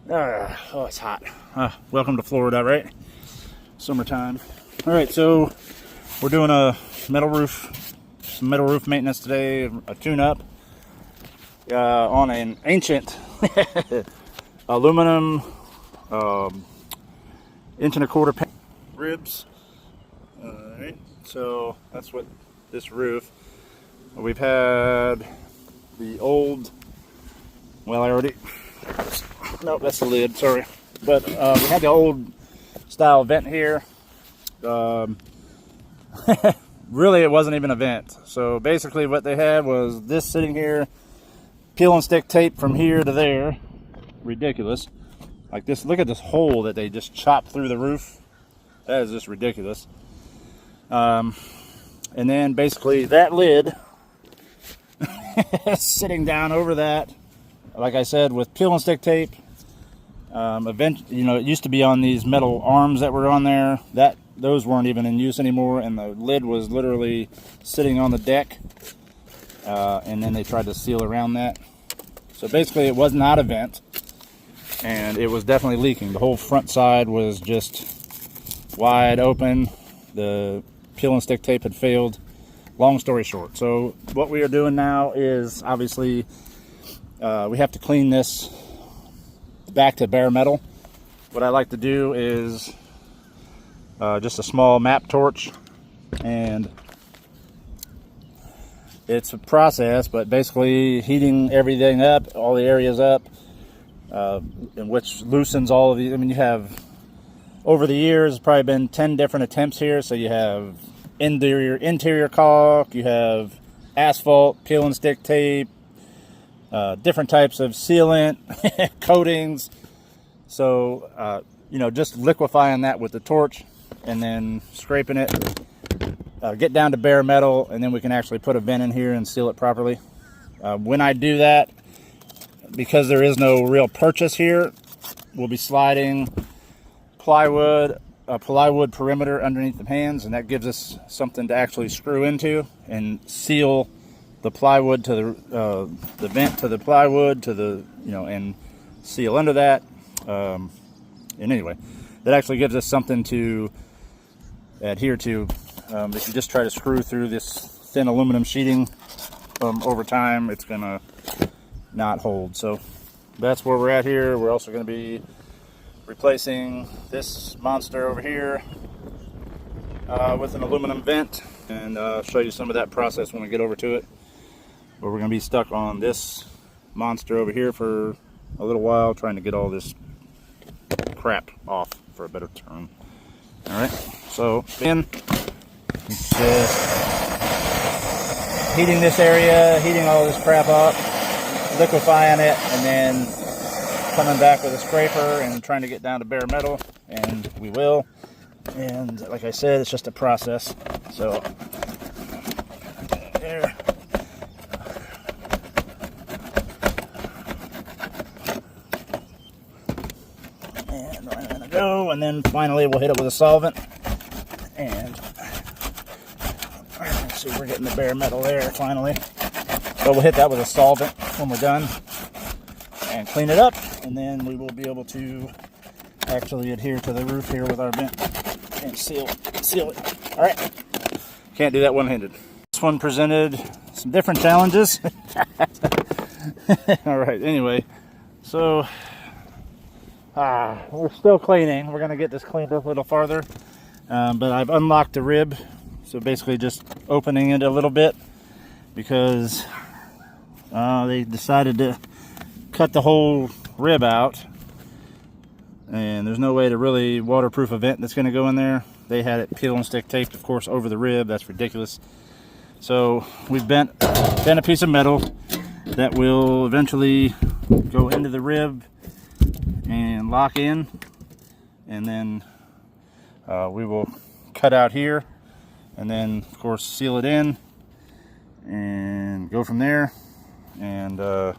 Oh, it's hot. Welcome to Florida, right? Summertime. All right, so we're doing some metal roof maintenance today, a tune-up on an ancient aluminum 1.25" ribs. All right, so that's what this roof. We've had the old. Well, I already. Nope, that's the lid, sorry. But we had the old style vent here. Really, it wasn't even a vent. So basically what they had was this sitting here, peel and stick tape from here to there. Ridiculous. Like this, look at this hole that they just chopped through the roof. That is just ridiculous. And then basically that lid sitting down over that, like I said, with peel and stick tape. It used to be on these metal arms that were on there. Those weren't even in use anymore, and the lid was literally sitting on the deck. And then they tried to seal around that. So basically, it was not a vent, and it was definitely leaking. The whole front side was just wide open. The peel and stick tape had failed. Long story short, so what we are doing now is obviously we have to clean this back to bare metal. What I like to do is just a small map torch, and it's a process, but basically heating everything up, all the areas up, and which loosens all of the. I mean, you have over the years probably been 10 different attempts here. So you have interior caulk, you have asphalt, peel and stick tape, different types of sealant, coatings. So, just liquefying that with the torch and then scraping it, get down to bare metal, and then we can actually put a vent in here and seal it properly. When I do that, because there is no real purchase here, we'll be sliding a plywood perimeter underneath the pans, and that gives us something to actually screw into and seal the plywood to the vent to the plywood to the and seal under that. And anyway, that actually gives us something to adhere to. If you just try to screw through this thin aluminum sheeting, over time it's gonna not hold. So that's where we're at here. We're also going to be replacing this monster over here with an aluminum vent, and show you some of that process when we get over to it. But we're going to be stuck on this monster over here for a little while, trying to get all this crap off, for a better term. Alright, so then it's just heating this area, heating all this crap up, liquefying it, and then coming back with a scraper and trying to get down to bare metal, and we will. And like I said, it's just a process. So there. And I'm gonna go, and then finally we'll hit it with a solvent. And let's see, we're getting the bare metal there finally. So we'll hit that with a solvent when we're done and clean it up, and then we will be able to actually adhere to the roof here with our vent and seal it. All right, can't do that one-handed. This one presented some different challenges. All right, anyway, so we're still cleaning. We're gonna get this cleaned up a little farther, but I've unlocked the rib, so basically just opening it a little bit, because they decided to cut the whole rib out, and there's no way to really waterproof a vent that's going to go in there. They had it peel and stick taped, of course, over the rib. That's ridiculous. So we've bent a piece of metal that will eventually go into the rib and lock in, and then we will cut out here, and then of course seal it in and go from there. And let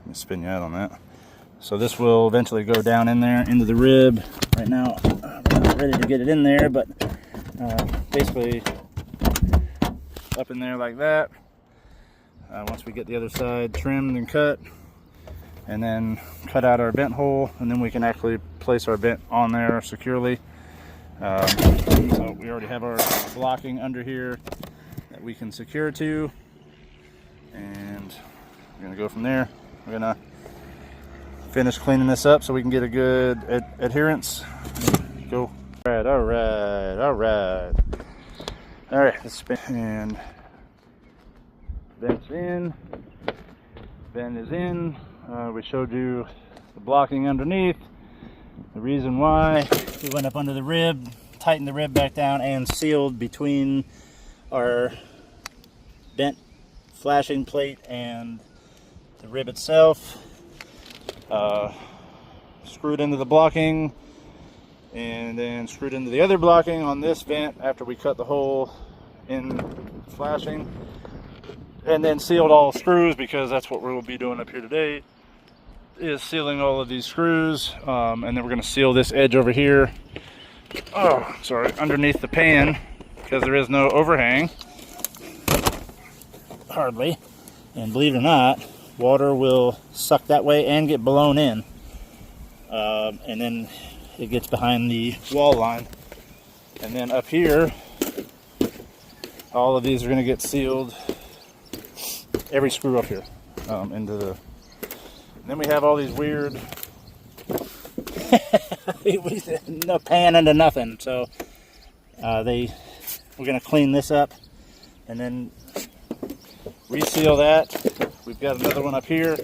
me spin you out on that. So this will eventually go down in there into the rib. Right now we're not ready to get it in there, but basically up in there like that. Once we get the other side trimmed and cut, and then cut out our vent hole, and then we can actually place our vent on there securely. So we already have our blocking under here that we can secure to, and we're gonna go from there. We're gonna finish cleaning this up so we can get a good adherence. Go. All right. Let's spin. And vent's in. Vent is in. We showed you the blocking underneath. The reason why we went up under the rib, tightened the rib back down, and sealed between our bent flashing plate and the rib itself. Screwed into the blocking, and then screwed into the other blocking on this vent after we cut the hole in flashing, and then sealed all screws, because that's what we'll be doing up here today, is sealing all of these screws. And then we're going to seal this edge over here, underneath the pan, because there is no overhang, hardly, and believe it or not, water will suck that way and get blown in, and then it gets behind the wall line. And then up here, all of these are going to get sealed, every screw up here, into the. And then we have all these weird no pan into nothing. So we're going to clean this up and then reseal that. We've got another one up here.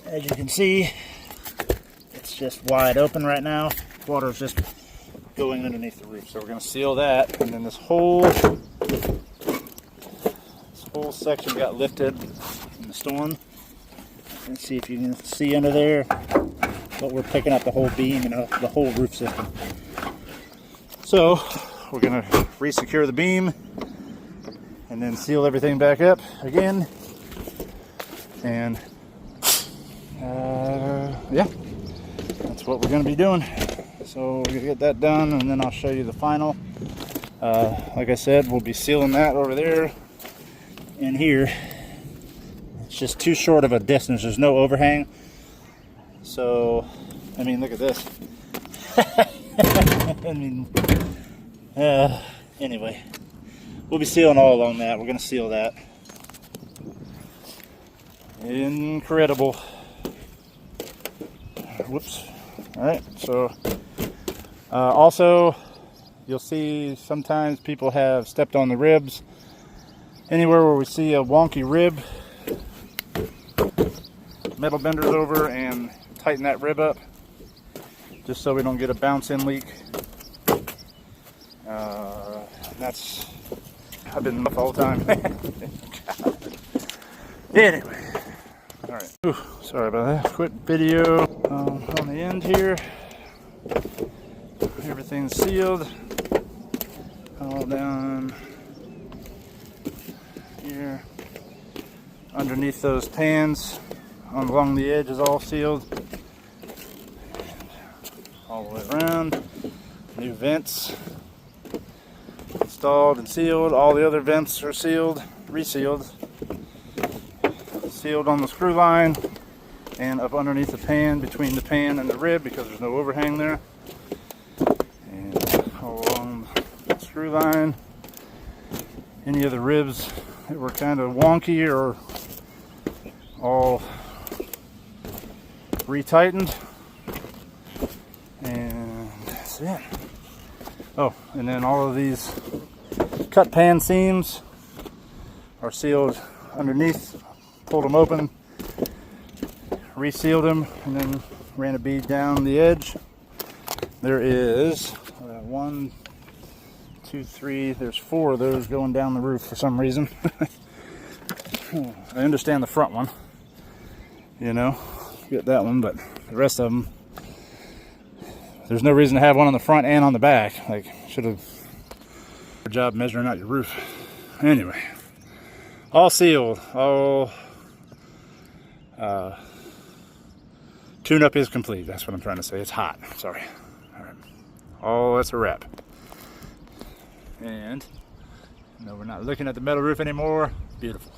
As you can see, it's just wide open right now. Water is just going underneath the roof. So we're going to seal that, and then this whole section got lifted in the storm. Let's see if you can see under there, but we're picking up the whole beam and the whole roof system. So we're going to re-secure the beam and then seal everything back up again. And yeah, that's what we're going to be doing. So we're going to get that done, and then I'll show you the final. Like I said, we'll be sealing that over there and here. It's just too short of a distance. There's no overhang. So, I mean, look at this. I mean, anyway, we'll be sealing all along that. We're going to seal that. Incredible. Whoops. All right, so also you'll see sometimes people have stepped on the ribs. Anywhere where we see a wonky rib, metal benders over and tighten that rib up, just so we don't get a bounce-in leak. I've been up all the time. Anyway, all right. Ooh, sorry about that. Quick video on the end here. Everything's sealed all down here. Underneath those pans, along the edge, is all sealed. All the way around. New vents installed and sealed. All the other vents are sealed, resealed. Sealed on the screw line and up underneath the pan, between the pan and the rib, because there's no overhang there. And all along the screw line. Any of the ribs that were kind of wonky or all retightened. And that's it. Oh, and then all of these cut pan seams are sealed underneath. Pulled them open, resealed them, and then ran a bead down the edge. There is 1, 2, 3, there's 4 of those going down the roof for some reason. I understand the front one, you know, get that one, but the rest of them, there's no reason to have one on the front and on the back. Like, should have a job measuring out your roof. Anyway, all sealed, all tune-up is complete. That's what I'm trying to say. It's hot. Sorry. All right. Oh, that's a wrap. And no, we're not looking at the metal roof anymore. Beautiful.